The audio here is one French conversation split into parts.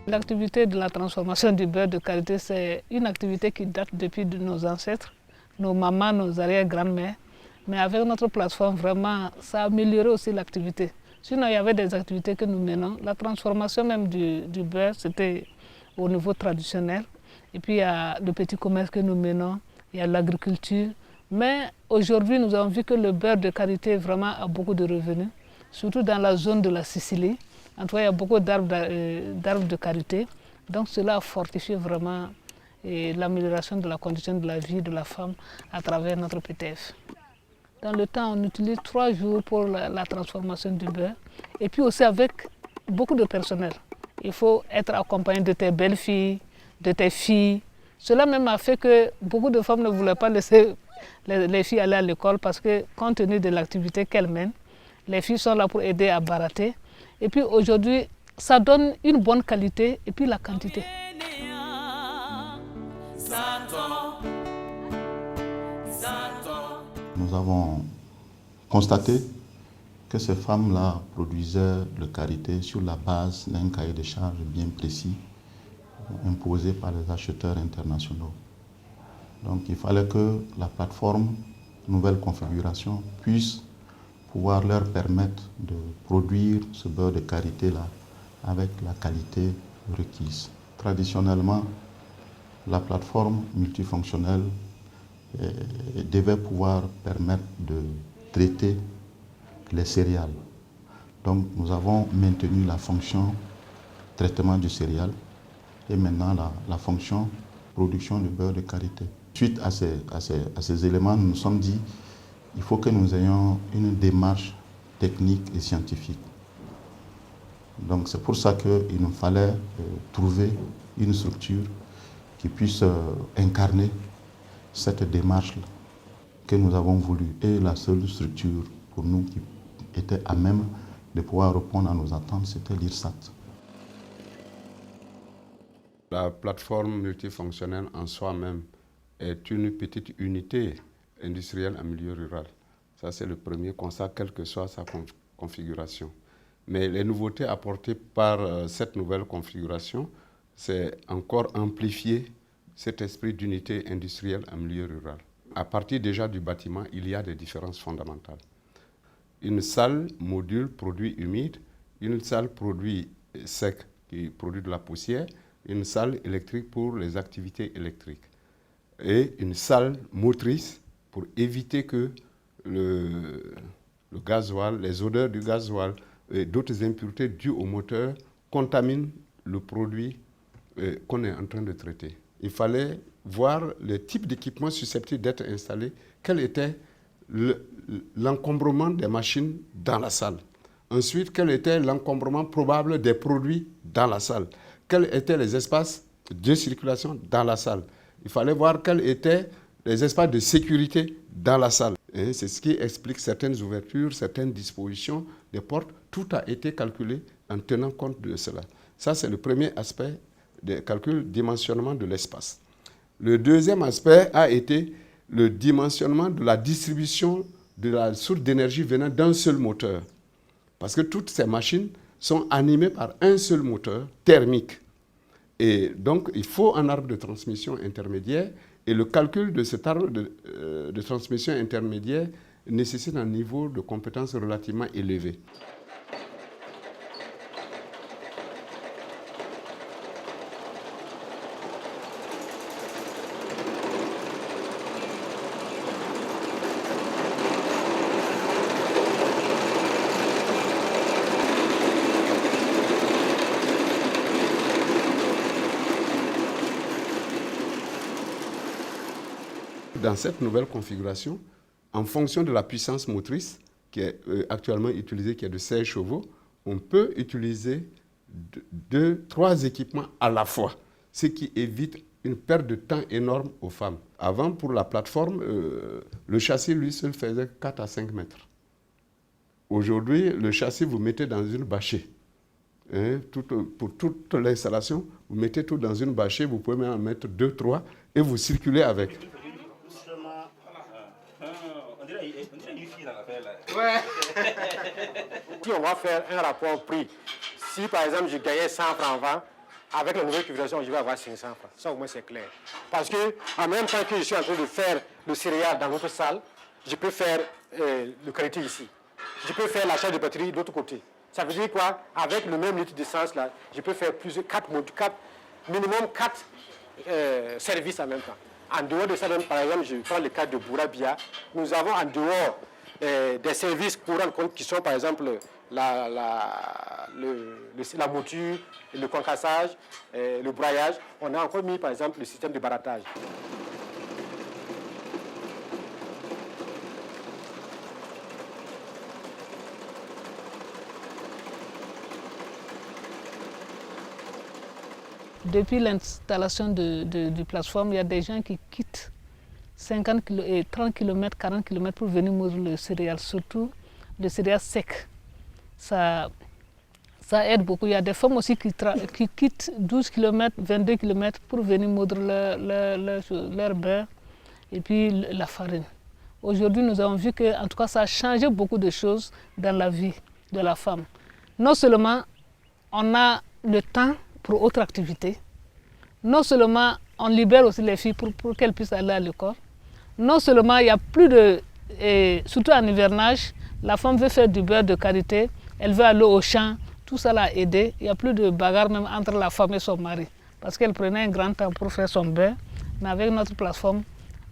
L'activité de la transformation du beurre de karité, c'est une activité qui date depuis de nos ancêtres, nos mamans, nos arrière-grand-mères. Mais avec notre plateforme, vraiment, ça a amélioré aussi l'activité. Sinon, il y avait des activités que nous menons. La transformation même du beurre, c'était au niveau traditionnel. Et puis, il y a le petit commerce que nous menons, il y a l'agriculture. Mais aujourd'hui, nous avons vu que le beurre de karité vraiment a beaucoup de revenus, surtout dans la zone de la Sicile. En tout cas, il y a beaucoup d'arbres de karité. Donc, cela a fortifié vraiment l'amélioration de la condition de la vie de la femme à travers notre PTF. Dans le temps, on utilise 3 jours pour la transformation du beurre. Et puis aussi avec beaucoup de personnel. Il faut être accompagné de tes belles-filles, de tes filles. Cela même a fait que beaucoup de femmes ne voulaient pas laisser les filles aller à l'école parce que compte tenu de l'activité qu'elles mènent, les filles sont là pour aider à barater. Et puis aujourd'hui, ça donne une bonne qualité et puis la quantité. Nous avons constaté que ces femmes-là produisaient le karité sur la base d'un cahier de charges bien précis imposé par les acheteurs internationaux. Donc il fallait que la plateforme nouvelle configuration puisse pouvoir leur permettre de produire ce beurre de karité-là avec la qualité requise. Traditionnellement, la plateforme multifonctionnelle devait pouvoir permettre de traiter les céréales. Donc nous avons maintenu la fonction traitement du céréal et maintenant la fonction production de beurre de karité. Suite à ces éléments, nous nous sommes dit il faut que nous ayons une démarche technique et scientifique. Donc c'est pour ça qu'il nous fallait trouver une structure qui puisse incarner cette démarche que nous avons voulu. Et la seule structure pour nous qui était à même de pouvoir répondre à nos attentes, c'était l'IRSAT. La plateforme multifonctionnelle en soi-même est une petite unité industrielle en milieu rural. Ça, c'est le premier constat, quelle que soit sa configuration. Mais les nouveautés apportées par cette nouvelle configuration, c'est encore amplifier cet esprit d'unité industrielle en milieu rural. À partir déjà du bâtiment, il y a des différences fondamentales. Une salle module produit humide, une salle produit sec qui produit de la poussière, une salle électrique pour les activités électriques et une salle motrice pour éviter que le gasoil, les odeurs du gasoil et d'autres impuretés dues au moteur contaminent le produit qu'on est en train de traiter. Il fallait voir le type d'équipement susceptible d'être installé, quel était l'encombrement des machines dans la salle. Ensuite, quel était l'encombrement probable des produits dans la salle. Quels étaient les espaces de circulation dans la salle. Il fallait voir quels étaient les espaces de sécurité dans la salle. Et c'est ce qui explique certaines ouvertures, certaines dispositions des portes. Tout a été calculé en tenant compte de cela. Ça, c'est le premier aspect des calculs, dimensionnement de l'espace. Le deuxième aspect a été le dimensionnement de la distribution de la source d'énergie venant d'un seul moteur. Parce que toutes ces machines sont animées par un seul moteur thermique. Et donc, il faut un arbre de transmission intermédiaire. Et le calcul de cet arbre de transmission intermédiaire nécessite un niveau de compétence relativement élevé. Dans cette nouvelle configuration, en fonction de la puissance motrice qui est actuellement utilisée, qui est de 16 chevaux, on peut utiliser 3 équipements à la fois, ce qui évite une perte de temps énorme aux femmes. Avant, pour la plateforme, le châssis, lui seul, faisait 4 à 5 mètres. Aujourd'hui, le châssis, vous mettez dans une bâchée. Pour toute l'installation, vous mettez tout dans une bâchée, vous pouvez même en mettre 2, 3 et vous circulez avec. Ouais. Si on va faire un rapport prix, si par exemple je gagnais 100 francs, avec la nouvelle cultivation, je vais avoir 500 francs. Ça, au moins, c'est clair. Parce que, en même temps que je suis en train de faire le céréal dans notre salle, je peux faire le qualité ici. Je peux faire l'achat de batterie de l'autre côté. Ça veut dire quoi? Avec le même litre d'essence, là, je peux faire minimum 4 services en même temps. En dehors de ça, même, par exemple, je prends le cas de Bourabia. Nous avons en dehors des services courants qui sont, par exemple, la mouture, le concassage, le broyage. On a encore mis, par exemple, le système de barattage. Depuis l'installation du plateforme, il y a des gens qui quittent 50 et 30 km, 40 km pour venir moudre le céréal, surtout le céréal sec. Ça aide beaucoup. Il y a des femmes aussi qui quittent 12 km, 22 km pour venir moudre leur beurre et puis la farine. Aujourd'hui, nous avons vu que, en tout cas, ça a changé beaucoup de choses dans la vie de la femme. Non seulement on a le temps pour autre activité. Non seulement on libère aussi les filles pour qu'elles puissent aller à l'école. Non seulement il n'y a plus de... surtout en hivernage, la femme veut faire du beurre de qualité, elle veut aller au champ, tout ça l'a aidé. Il n'y a plus de bagarre même entre la femme et son mari. Parce qu'elle prenait un grand temps pour faire son beurre. Mais avec notre plateforme,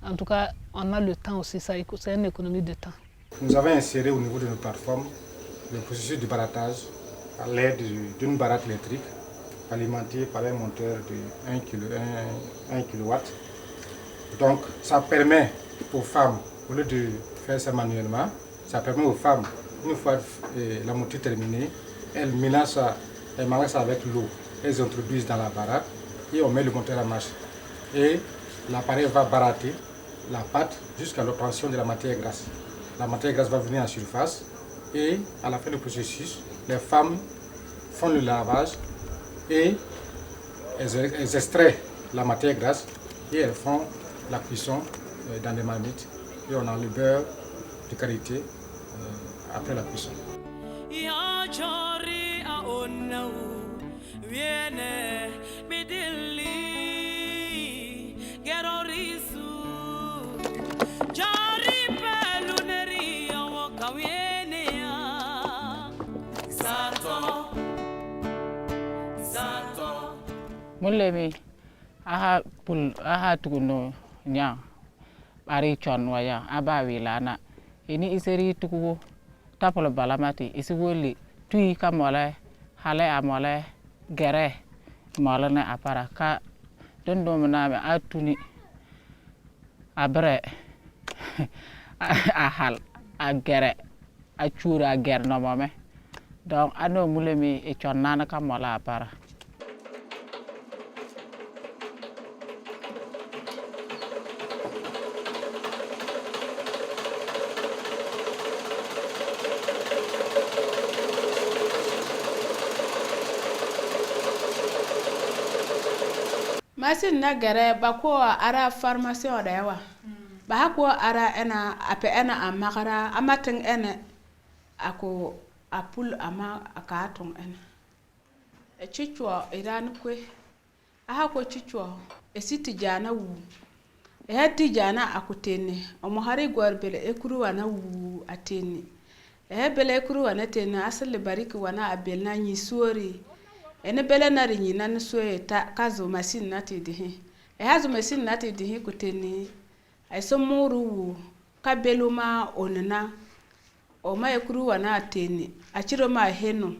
en tout cas, on a le temps aussi, c'est une économie de temps. Nous avons inséré au niveau de nos plateformes le processus de barattage à l'aide d'une baratte électrique alimenté par un moteur de 1 kW. Donc ça permet aux femmes, au lieu de faire ça manuellement, ça permet aux femmes, une fois la montée terminée, elles mélangent ça avec l'eau, elles introduisent dans la baratte et on met le moteur en marche. Et l'appareil va barater la pâte jusqu'à l'obtention de la matière grasse. La matière grasse va venir en surface et à la fin du processus, les femmes font le lavage et elles extraient la matière grasse et elles font la cuisson dans des marmites et on a le beurre de qualité après la cuisson. Mulemi aha tukuno nya bari chon waya aba wilana ini iseri tuku tapolo balamati isiwoli tui kamole hale amole gere molane apara ka dondo maname atuni abre ahal agere achura ger no mame donc ano mulemi e chon nana kamola apara. Masin na gare ba ko ara pharmacie da yawa ba ko ara ena ape ena amakara amatin ena ako apul ama akaton ena e chichwa iran kwe aha ko chichwa e siti jana wu e hatti jana akutene o mo hari gorbele e kuru wana wu atene e bele kuru wana tene asal bariki wana abelna nyi sori ene bele na rinyi nan soye ta kazo machine nati dihi e hazo machine nati dihi kuteni ay so muru ka beluma onana o ma ekuru wana ateni achiro ma heno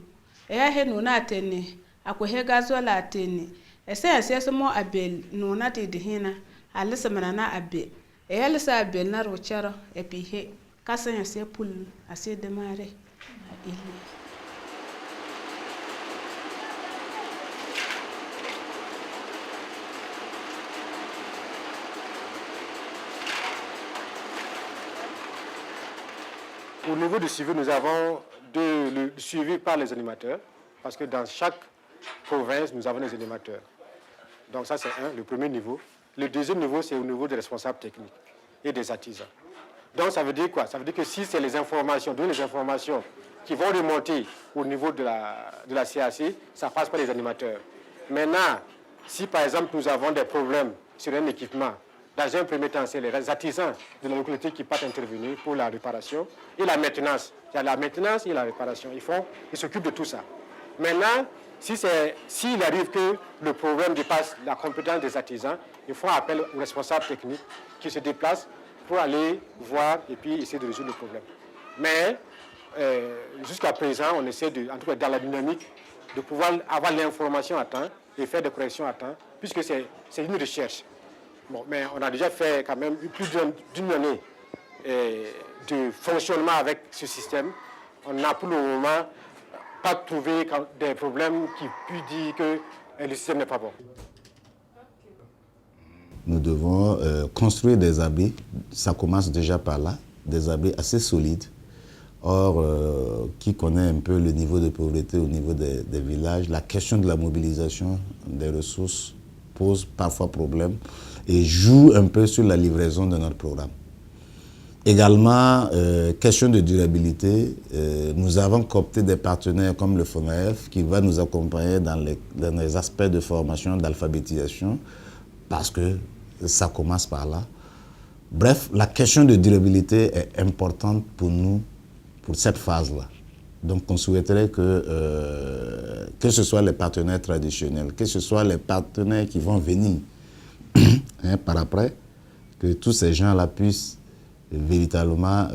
e ya heno na ateni ako he gazo la ateni e se so mo abel no nati dihi na alisa manana abe e alisa abel na rocharo e pihe kasan se pul ase demare ili. Au niveau du suivi, nous avons le suivi par les animateurs, parce que dans chaque province, nous avons des animateurs. Donc ça, c'est le premier niveau. Le deuxième niveau, c'est au niveau des responsables techniques et des artisans. Donc ça veut dire quoi? Ça veut dire que si c'est les informations, donner les informations qui vont remonter au niveau de la CAC, ça passe par les animateurs. Maintenant, si par exemple nous avons des problèmes sur un équipement, dans un premier temps, c'est les artisans de la localité qui partent intervenir pour la réparation et la maintenance. Il y a la maintenance et la réparation. Ils s'occupent de tout ça. Maintenant, s'il arrive que le problème dépasse la compétence des artisans, ils font appel aux responsables techniques qui se déplacent pour aller voir et puis essayer de résoudre le problème. Mais jusqu'à présent, on essaie, en tout cas dans la dynamique, de pouvoir avoir l'information à temps et faire des corrections à temps, puisque c'est une recherche. Bon, mais on a déjà fait quand même plus d'une année de fonctionnement avec ce système. On n'a pour le moment pas trouvé des problèmes qui puissent dire que le système n'est pas bon. Nous devons construire des abris, ça commence déjà par là, des abris assez solides. Or, qui connaît un peu le niveau de pauvreté au niveau des villages, la question de la mobilisation des ressources pose parfois problème et joue un peu sur la livraison de notre programme. Également, question de durabilité, nous avons coopté des partenaires comme le FONAEF qui va nous accompagner dans les aspects de formation, d'alphabétisation, parce que ça commence par là. Bref, la question de durabilité est importante pour nous, pour cette phase-là. Donc on souhaiterait que ce soit les partenaires traditionnels, que ce soit les partenaires qui vont venir par après, que tous ces gens-là puissent véritablement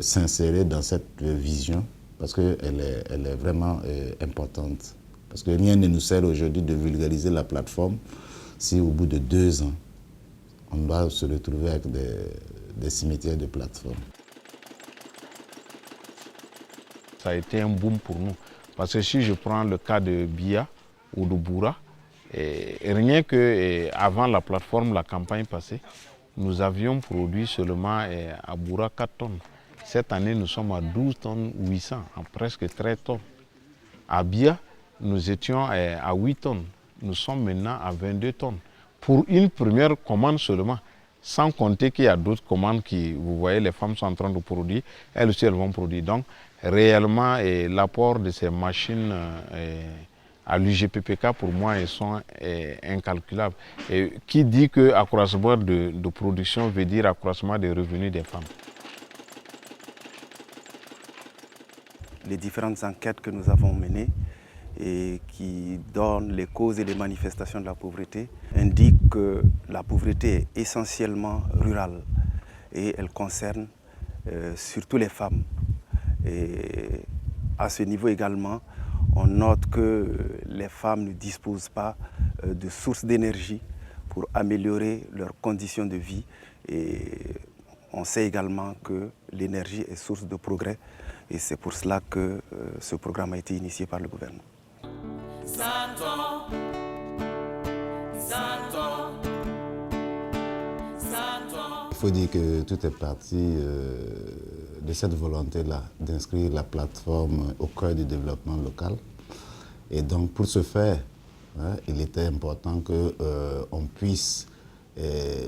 s'insérer dans cette vision, parce qu'elle est vraiment importante. Parce que rien ne nous sert aujourd'hui de vulgariser la plateforme si au bout de 2 ans, on doit se retrouver avec des cimetières de plateforme. Ça a été un boom pour nous. Parce que si je prends le cas de Bia ou de Boura, rien qu'avant la plateforme, la campagne passée, nous avions produit seulement à Boura 4 tonnes. Cette année, nous sommes à 12 tonnes 800, à presque 13 tonnes. À Bia, nous étions à 8 tonnes. Nous sommes maintenant à 22 tonnes. Pour une première commande seulement, sans compter qu'il y a d'autres commandes qui, vous voyez, les femmes sont en train de produire, elles aussi elles vont produire. Donc, réellement, l'apport de ces machines à l'UGPPK, pour moi, ils sont incalculables. Et qui dit qu'accroissement de production veut dire accroissement des revenus des femmes. Les différentes enquêtes que nous avons menées et qui donnent les causes et les manifestations de la pauvreté indiquent que la pauvreté est essentiellement rurale et elle concerne surtout les femmes. Et à ce niveau également, on note que les femmes ne disposent pas de sources d'énergie pour améliorer leurs conditions de vie. Et on sait également que l'énergie est source de progrès. Et c'est pour cela que ce programme a été initié par le gouvernement. Il faut dire que tout est parti de cette volonté-là, d'inscrire la plateforme au cœur du développement local. Et donc pour ce faire, il était important qu'on puisse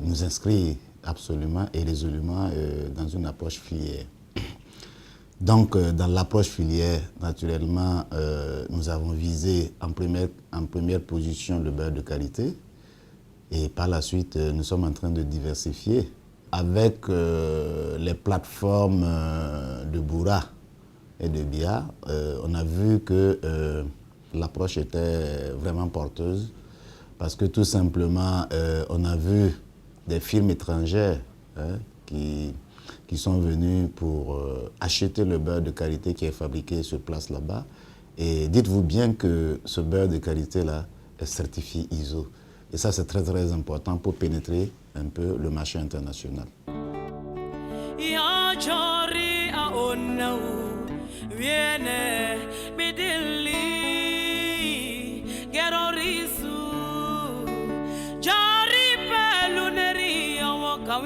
nous inscrire absolument et résolument dans une approche filière. Donc dans l'approche filière, naturellement, nous avons visé en première position le beurre de qualité. Et par la suite, nous sommes en train de diversifier. Avec les plateformes de Boura et de Bia, on a vu que l'approche était vraiment porteuse parce que tout simplement, on a vu des firmes étrangères qui sont venues pour acheter le beurre de qualité qui est fabriqué sur place là-bas. Et dites-vous bien que ce beurre de qualité-là est certifié ISO. Et ça, c'est très, très important pour pénétrer un peu le marché international.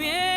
Yeah.